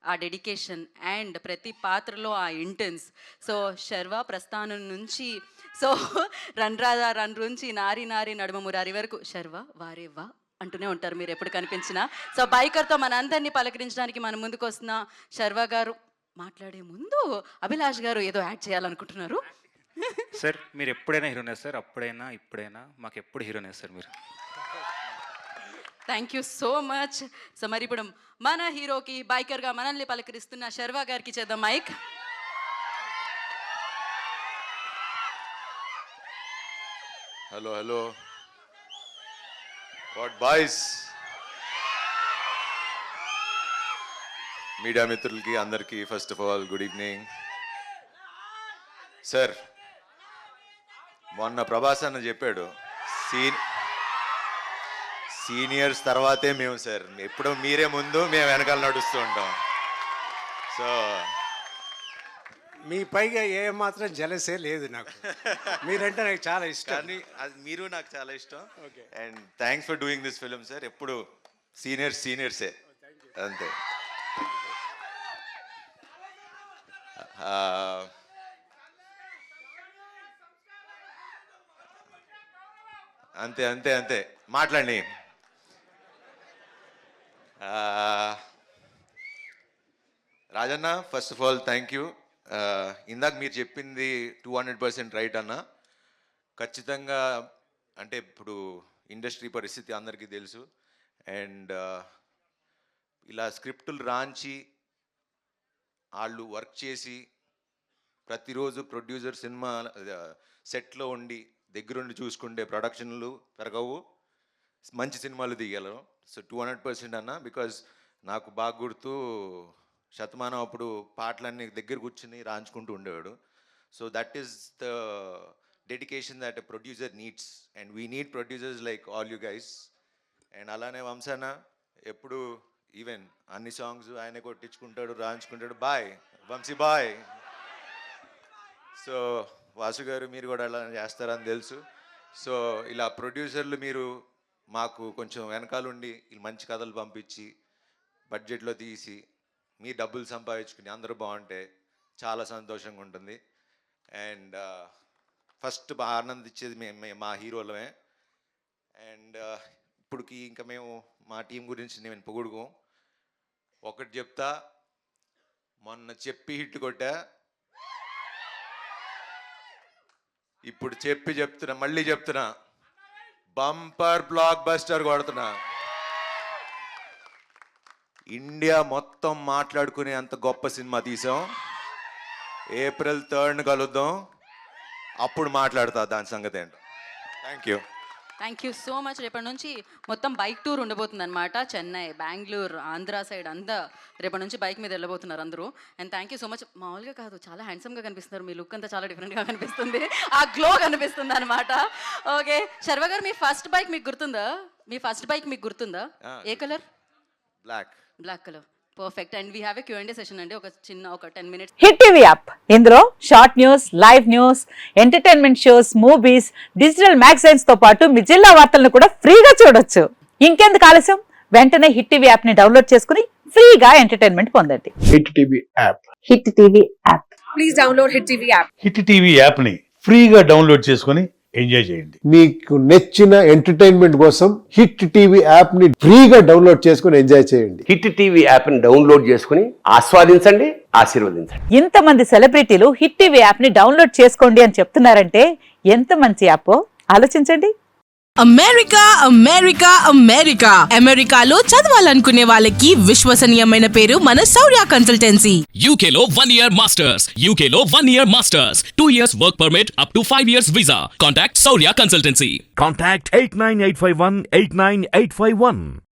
ఆ dedication and ప్రతి పాత్రలో ఆ ఇంటెన్స్. సో శర్వా ప్రస్థానం నుంచి సో రన్ రాధా రన్ నుంచి నారి నారి నడుమ మురారి వరకు శర్వా వారే వా అంటూనే ఉంటారు మీరు ఎప్పుడు కనిపించినా. సో బైకర్తో మనందరినీ పలకరించడానికి మన ముందుకు వస్తున్న శర్వా గారు మాట్లాడే ముందు అభిలాష్ గారు ఏదో యాడ్ చేయాలనుకుంటున్నారు. సార్ మీరు ఎప్పుడైనా హీరోనే సార్, అప్పుడైనా ఇప్పుడైనా మాకు ఎప్పుడు హీరోనే సార్ మీరు. Thank you so much. So మరి ఇప్పుడు మన హీరోకి బైకర్గా మనల్ని పలకరిస్తున్న శర్వా గారికి చేద్దాం mic. Hello hello what boys, media మిత్రులకి అందరికీ first of all good evening. Sir మొన్న ప్రభాస్ అన్న చెప్పాడు సీనియర్స్ తర్వాతే మేము సార్, ఎప్పుడు మీరే ముందు మేము వెనకాల నడుస్తూ ఉంటాం. సో మీ పైగా ఏ మాత్రం జలసే లేదు నాకు, మీరంటే నాకు చాలా ఇష్టం. కానీ అది మీరు నాకు చాలా ఇష్టం. And thanks for doing this film sir. ఎప్పుడు సీనియర్సే అంతే. అంతే అంతే అంతే మాట్లాడి. Rajanna first of all thank you. ఇందాక మీరు చెప్పింది 200% రైట్ అన్న. ఖచ్చితంగా అంటే ఇప్పుడు ఇండస్ట్రీ పరిస్థితి అందరికీ తెలుసు. అండ్ ఇలా స్క్రిప్టులు రాంచి వాళ్ళు వర్క్ చేసి ప్రతిరోజు ప్రొడ్యూసర్ సినిమా సెట్లో ఉండి దగ్గరుండి చూసుకుంటే ప్రొడక్షన్లు పెరగవు, మంచి సినిమాలు తీయగలరు. సో 200% అన్న. బికాజ్ నాకు బాగా గుర్తు శతమానం అప్పుడు పాటలన్నీ దగ్గర కూర్చుని రాంచుకుంటూ ఉండేవాడు. So that is the dedication that a producer needs and we need producers like all you guys. And అలానే వంశన్న ఎప్పుడు ఈవెన్ అన్ని సాంగ్స్ ఆయన కొట్టించుకుంటాడు, రాయించుకుంటాడు. బాయ్ వంశీ బాయ్. సో వాసు గారు మీరు కూడా అలా చేస్తారని తెలుసు. సో ఇలా ప్రొడ్యూసర్లు మీరు మాకు కొంచెం వెనకాలండి మంచి కథలు పంపించి బడ్జెట్లో తీసి మీ డబ్బులు సంపాదించుకుని అందరూ బాగుంటే చాలా సంతోషంగా ఉంటుంది. అండ్ ఫస్ట్ ఆనందించేది మా హీరోలమే. అండ్ ఇప్పటికి ఇంకా మేము మా టీం గురించి నేను పొగుడుకోం. ఒకటి చెప్తా, మొన్న చెప్పి హిట్ కొట్టా, ఇప్పుడు చెప్తున్నా మళ్ళీ చెప్తున్నా బంపర్ బ్లాక్ బస్టర్ కొడుతున్నా. ఇండియా మొత్తం మాట్లాడుకునే అంత గొప్ప సినిమా తీసాం. April 3rd కలుద్దాం, అప్పుడు మాట్లాడతా దాని సంగతి ఏంటో. Thank you so much. రేపటి నుంచి మొత్తం బైక్ టూర్ ఉండబోతుంది అనమాట. చెన్నై, బెంగళూరు, ఆంధ్ర సైడ్ అంతా రేపటి నుంచి బైక్ మీద వెళ్ళబోతున్నారు అందరూ. And thank you so much. మామూలుగా కాదు, చాలా హ్యాండ్సమ్గా కనిపిస్తున్నారు. మీ లుక్ అంతా చాలా డిఫరెంట్గా కనిపిస్తుంది, ఆ గ్లో కనిపిస్తుంది అనమాట. ఓకే శర్వా గారు, మీ ఫస్ట్ బైక్ మీకు గుర్తుందా? ఏ colour? Black colour. Perfect. And we have a Q&A session అండి, ఒక 10 minutes. హిట్ టీవీ యాప్, ఇందులో short news, live news, entertainment shows, movies, digital magazines తో పాటు మీ జిల్లా వార్తలను కూడా ఫ్రీగా చూడొచ్చు. ఇంకెందుకు ఆలస్యం, వెంటనే హిట్ టీవీ యాప్ ని డౌన్లోడ్ చేసుకుని ఫ్రీగా ఎంటర్టైన్మెంట్ పొందండి. Hit TV app. Hit TV app. Please download hit TV app. Hit TV app ని ఫ్రీగా డౌన్లోడ్ చేసుకుని ఎంజాయ్ చేయండి. మీకు నచ్చిన ఎంటర్టైన్మెంట్ కోసం హిట్ టీవీ యాప్ ని ఫ్రీగా డౌన్లోడ్ చేసుకుని ఎంజాయ్ చేయండి. హిట్ టీవీ యాప్ ని డౌన్లోడ్ చేసుకుని ఆస్వాదించండి, ఆశీర్వదించండి. ఇంతమంది సెలబ్రిటీలు హిట్ టీవీ యాప్ ని డౌన్లోడ్ చేసుకోండి అని చెప్తున్నారంటే ఎంత మంచి యాప్ ఆలోచించండి. అమెరికాలో చదవాలనుకునే వాళ్ళకి విశ్వసనీయమైన పేరు మన శౌర్య కన్సల్టెన్సీ. UK లో 1 year masters, 2 years work permit up to 5 years visa. Contact Saurya Consultancy. Contact 89851 89851.